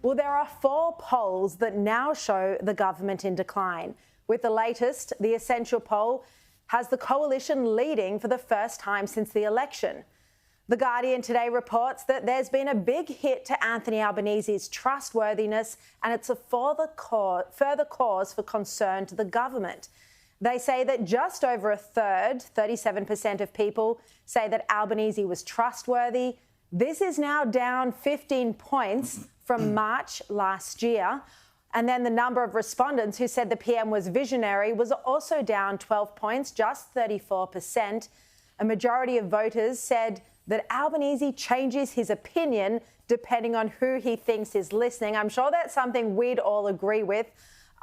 Well, there are 4 polls that now show the government in decline. With the latest, the Essential poll has the coalition leading for the first time since the election. The Guardian today reports that there's been a big hit to Anthony Albanese's trustworthiness, and it's a further cause for concern to the government. They say that just over a third, 37% of people, say that Albanese was trustworthy. This is now down 15 points from March last year. And then the number of respondents who said the PM was visionary was also down 12 points, just 34%. A majority of voters said that Albanese changes his opinion depending on who he thinks is listening. I'm sure that's something we'd all agree with.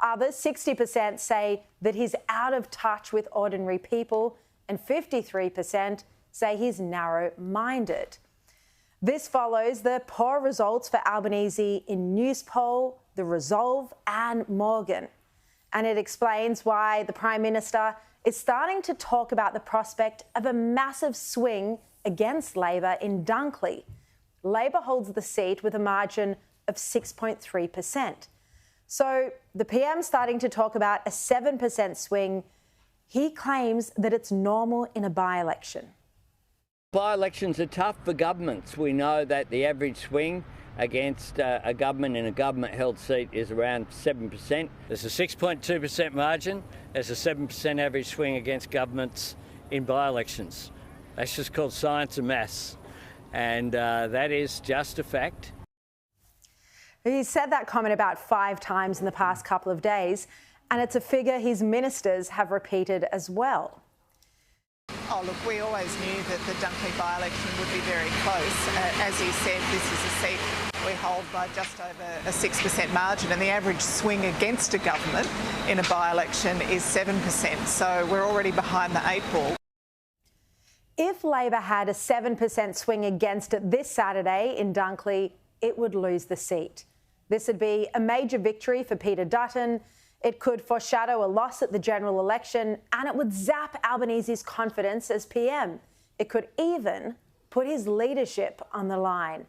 Others, 60%, say that he's out of touch with ordinary people, and 53% say he's narrow-minded. This follows the poor results for Albanese in Newspoll, The Resolve and Morgan. And it explains why the Prime Minister is starting to talk about the prospect of a massive swing against Labor in Dunkley. Labor holds the seat with a margin of 6.3%. So the PM's starting to talk about a 7% swing. He claims that it's normal in a by-election. By-elections are tough for governments. We know that the average swing against a government in a government-held seat is around 7%. There's a 6.2% margin. There's a 7% average swing against governments in by-elections. That's just called science and maths, and that is just a fact. He's said that comment about 5 times in the past couple of days, and it's a figure his ministers have repeated as well. Oh, look, we always knew that the Dunkley by-election would be very close. As you said, this is a seat we hold by just over a 6% margin, and the average swing against a government in a by-election is 7%, so we're already behind the 8 ball. If Labor had a 7% swing against it this Saturday in Dunkley, it would lose the seat. This would be a major victory for Peter Dutton. It could foreshadow a loss at the general election, and it would zap Albanese's confidence as PM. It could even put his leadership on the line.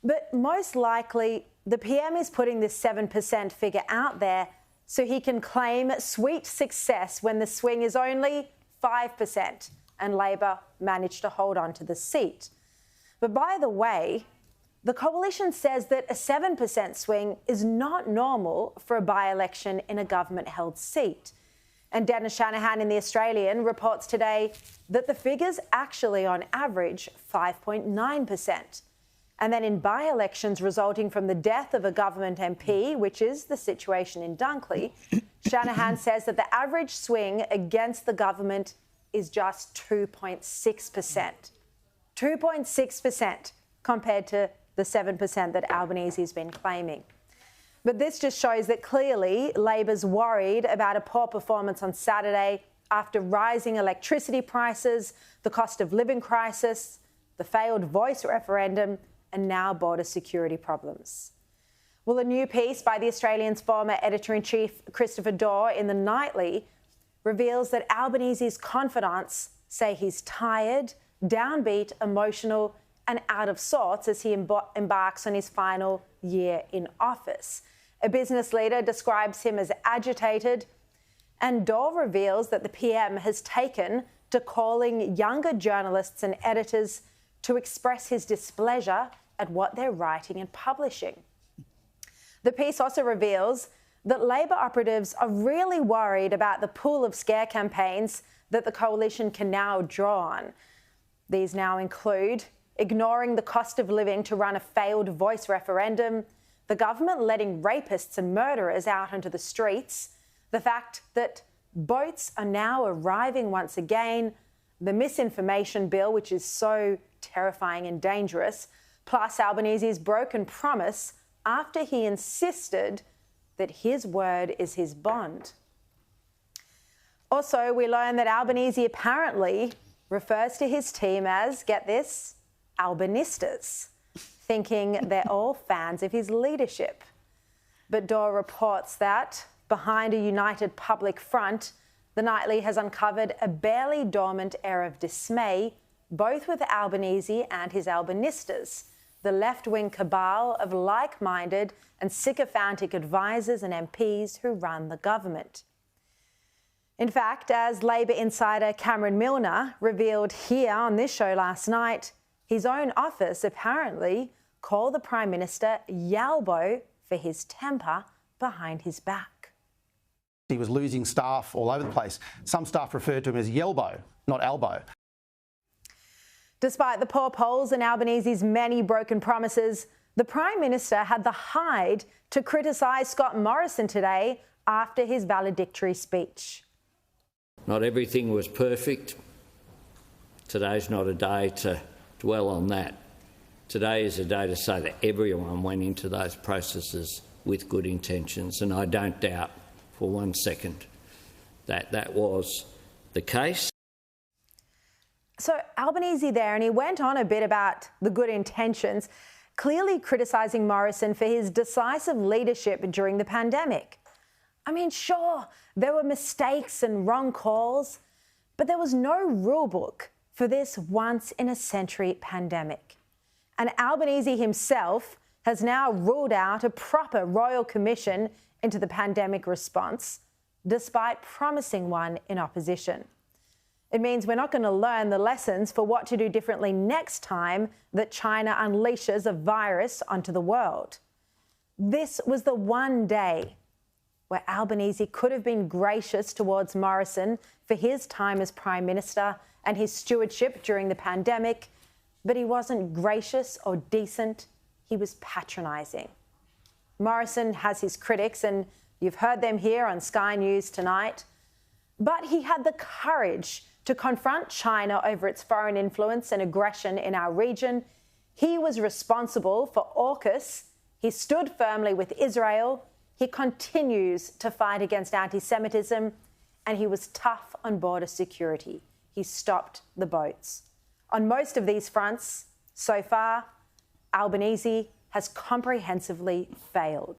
But most likely, the PM is putting this 7% figure out there so he can claim sweet success when the swing is only 5% and Labor managed to hold on to the seat. But by the way, the coalition says that a 7% swing is not normal for a by-election in a government-held seat. And Dennis Shanahan in The Australian reports today that the figure's actually on average 5.9%. And then in by-elections resulting from the death of a government MP, which is the situation in Dunkley, Shanahan says that the average swing against the government is just 2.6%. 2.6% compared to the 7% that Albanese's been claiming. But this just shows that clearly Labor's worried about a poor performance on Saturday after rising electricity prices, the cost of living crisis, the failed voice referendum, and now border security problems. Well, a new piece by The Australian's former editor-in-chief Christopher Dorr in The Nightly reveals that Albanese's confidants say he's tired, downbeat, emotional, and out of sorts as he embarks on his final year in office. A business leader describes him as agitated, and Dorr reveals that the PM has taken to calling younger journalists and editors to express his displeasure at what they're writing and publishing. The piece also reveals that Labor operatives are really worried about the pool of scare campaigns that the coalition can now draw on. These now include ignoring the cost of living to run a failed voice referendum, the government letting rapists and murderers out onto the streets, the fact that boats are now arriving once again, the misinformation bill, which is so terrifying and dangerous, plus Albanese's broken promise after he insisted that his word is his bond. Also, we learn that Albanese apparently refers to his team as, get this, Albanistas, thinking they're all fans of his leadership. But Dorr reports that behind a united public front, The Nightly has uncovered a barely dormant air of dismay, both with Albanese and his Albanistas. the left-wing cabal of like-minded and sycophantic advisers and MPs who run the government. In fact, as Labor insider Cameron Milner revealed here on this show last night, his own office apparently called the Prime Minister Yalbo for his temper behind his back. He was losing staff all over the place. Some staff referred to him as Yelbo, not Albo. Despite the poor polls and Albanese's many broken promises, the Prime Minister had the hide to criticise Scott Morrison today after his valedictory speech. Not everything was perfect. Today's not a day to dwell on that. Today is a day to say that everyone went into those processes with good intentions, and I don't doubt for 1 second that that was the case. So Albanese there, and he went on a bit about the good intentions, clearly criticising Morrison for his decisive leadership during the pandemic. I mean, sure, there were mistakes and wrong calls, but there was no rulebook for this once-in-a-century pandemic. And Albanese himself has now ruled out a proper royal commission into the pandemic response, despite promising one in opposition. It means we're not going to learn the lessons for what to do differently next time that China unleashes a virus onto the world. This was the one day where Albanese could have been gracious towards Morrison for his time as Prime Minister and his stewardship during the pandemic, but he wasn't gracious or decent, he was patronising. Morrison has his critics, and you've heard them here on Sky News tonight, but he had the courage to confront China over its foreign influence and aggression in our region. He was responsible for AUKUS. He stood firmly with Israel. He continues to fight against anti-Semitism, and he was tough on border security. He stopped the boats. On most of these fronts, so far, Albanese has comprehensively failed.